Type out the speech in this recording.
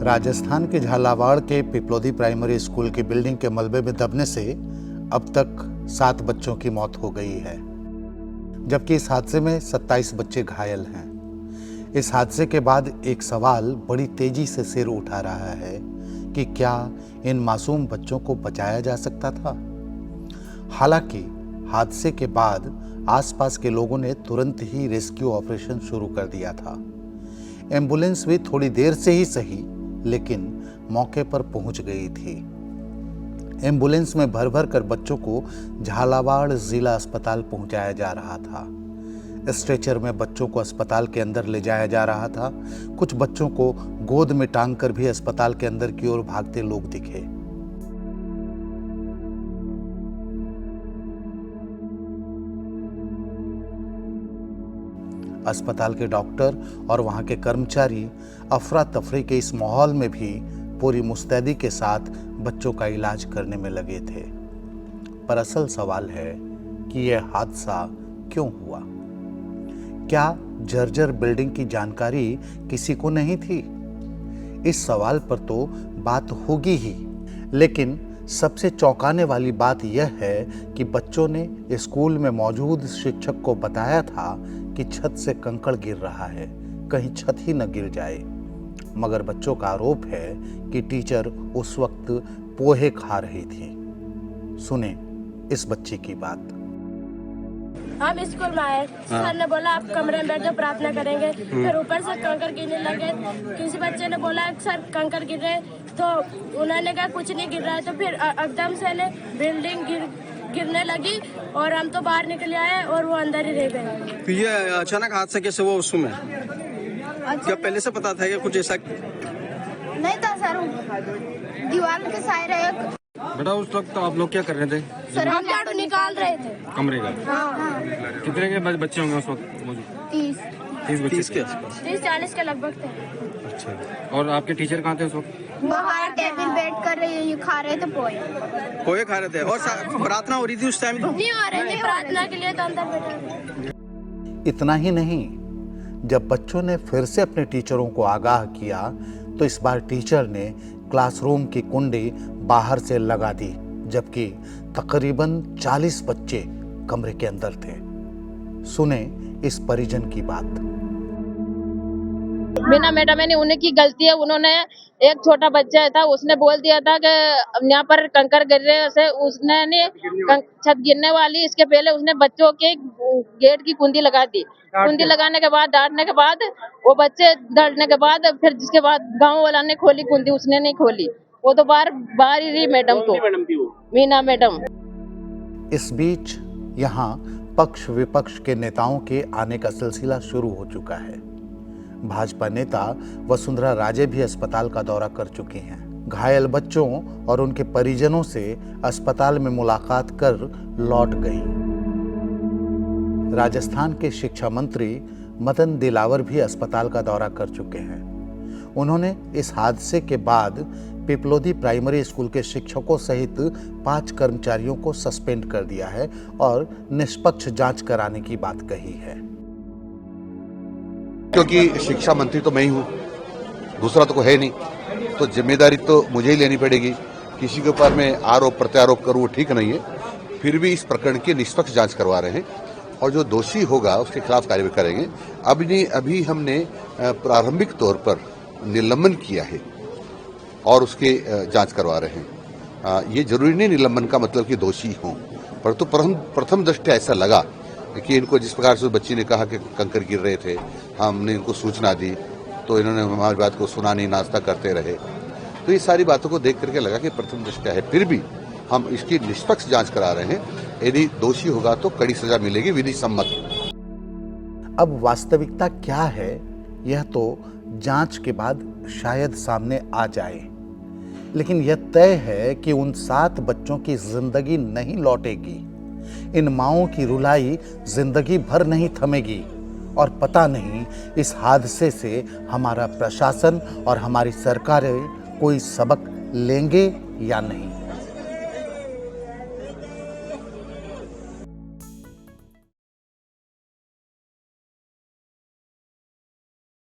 राजस्थान के झालावाड़ के Piplodi primary school की बिल्डिंग के मलबे में दबने से अब तक 7 बच्चों की मौत हो गई है, जबकि इस हादसे में 27 बच्चे घायल हैं। इस हादसे के बाद एक सवाल बड़ी तेजी से सिर उठा रहा है कि क्या इन मासूम बच्चों को बचाया जा सकता था? हालांकि हादसे के बाद आसपास के लोगों ने तुरंत ही रेस्क्यू ऑपरेशन शुरू कर दिया था। एम्बुलेंस भी थोड़ी देर से ही सही, लेकिन मौके पर पहुंच गई थी। एम्बुलेंस में भर भर कर बच्चों को झालावाड़ जिला अस्पताल पहुंचाया जा रहा था। स्ट्रेचर में बच्चों को अस्पताल के अंदर ले जाया जा रहा था। कुछ बच्चों को गोद में टांग कर भी अस्पताल के अंदर की ओर भागते लोग दिखे। अस्पताल के डॉक्टर और वहां के कर्मचारी अफरा तफरी के इस माहौल में भी पूरी मुस्तैदी के साथ बच्चों का इलाज करने में लगे थे। पर असल सवाल है कि यह हादसा क्यों हुआ? क्या जर्जर बिल्डिंग की जानकारी किसी को नहीं थी? इस सवाल पर तो बात होगी ही, लेकिन सबसे चौंकाने वाली बात यह है कि बच्चों ने स्कूल में मौजूद शिक्षक को बताया था कि छत से कंकड़ गिर रहा है, कहीं छत ही न गिर जाए। मगर बच्चों का आरोप है कि टीचर उस वक्त पोहे खा रही थी। सुने इस बच्चे की बात। हम स्कूल में आए, सर ने बोला आप कमरे में बैठो प्रार्थना करेंगे। फिर ऊपर से कंकड़ गिरने लगे। किसी बच्चे ने बोला सर कंकड़ गिर रहे, तो उन्होंने कहा कुछ नहीं गिर रहा है। तो फिर एकदम से बिल्डिंग गिरने लगी और हम तो बाहर निकल आए और वो अंदर ही रह गए। तो ये अचानक हादसा कैसे हुआ उसमें? क्या पहले से पता था कि कुछ ऐसा? नहीं था सर, दीवार के साए रहे। बेटा उस वक्त तो आप लोग क्या कर रहे थे? सर हम झाड़ू निकाल रहे थे कमरे का। हाँ। कितने के बच्चे होंगे उस वक्त मौजूद? 30 बच्चे के आसपास। 30-40 के लगभग थे। अच्छा, और आपके टीचर कहाँ थे उस वक्त? बाहर टेबल बैठ कर ये खा रहे थे पोहे खा रहे थे। और प्रार्थना हो रही थी उस टाइम? नहीं हो रही थी प्रार्थना के लिए, तो अंदर बैठे। इतना ही नहीं, जब बच्चों ने फिर से अपने टीचरों को आगाह किया तो इस बार टीचर ने क्लासरूम की कुंडी बाहर से लगा दी, जबकि तकरीबन 40 बच्चे कमरे के अंदर थे। सुने इस परिजन की बात। बिना मैडम ने उन्हीं की गलती है। उन्होंने एक छोटा बच्चा था, उसने बोल दिया था कि यहाँ पर कंकड़ गिर रहे से, उसने छत गिरने वाली इसके पहले उसने बच्चों के गेट की कुंडी लगा दी। कुंडी लगाने के बाद, डांटने के बाद, वो बच्चे डरने के बाद फिर जिसके बाद गांव वाला ने खोली कुंडी, उसने नहीं खोली। वो तो बाहर ही रही मैडम को, मीना मैडम। इस बीच यहाँ पक्ष विपक्ष के नेताओं के आने का सिलसिला शुरू हो चुका है। भाजपा नेता वसुंधरा राजे भी अस्पताल का दौरा कर चुकी हैं। घायल बच्चों और उनके परिजनों से अस्पताल में मुलाकात कर लौट गई। राजस्थान के शिक्षा मंत्री मदन दिलावर भी अस्पताल का दौरा कर चुके हैं। उन्होंने इस हादसे के बाद पिपलोदी प्राइमरी स्कूल के शिक्षकों सहित 5 कर्मचारियों को सस्पेंड कर दिया है और निष्पक्ष जांच कराने की बात कही है। क्योंकि शिक्षा मंत्री तो मैं ही हूं, दूसरा तो कोई है नहीं, तो जिम्मेदारी तो मुझे ही लेनी पड़ेगी। किसी के ऊपर मैं आरोप प्रत्यारोप करूं वो ठीक नहीं है। फिर भी इस प्रकरण की निष्पक्ष जांच करवा रहे हैं और जो दोषी होगा उसके खिलाफ कार्रवाई करेंगे। अभी हमने प्रारंभिक तौर पर निलंबन किया है और उसके जांच करवा रहे हैं। ये जरूरी नहीं निलंबन का मतलब कि दोषी हों, परंतु प्रथम दृष्टया ऐसा लगा कि इनको जिस प्रकार से बच्ची ने कहा कि कंकड़ गिर रहे थे, हमने इनको सूचना दी तो इन्होंने हमारी बात को सुना नहीं, नाश्ता करते रहे। तो ये सारी बातों को देख करके लगा कि प्रथम दृष्टया है। फिर भी हम इसकी निष्पक्ष जांच करा रहे हैं। यदि दोषी होगा तो कड़ी सजा मिलेगी, विधि सम्मत। अब वास्तविकता क्या है यह तो जांच के बाद शायद सामने आ जाए, लेकिन यह तय है कि उन 7 बच्चों की जिंदगी नहीं लौटेगी। इन माओं की रुलाई जिंदगी भर नहीं थमेगी और पता नहीं इस हादसे से हमारा प्रशासन और हमारी सरकारें कोई सबक लेंगे या नहीं।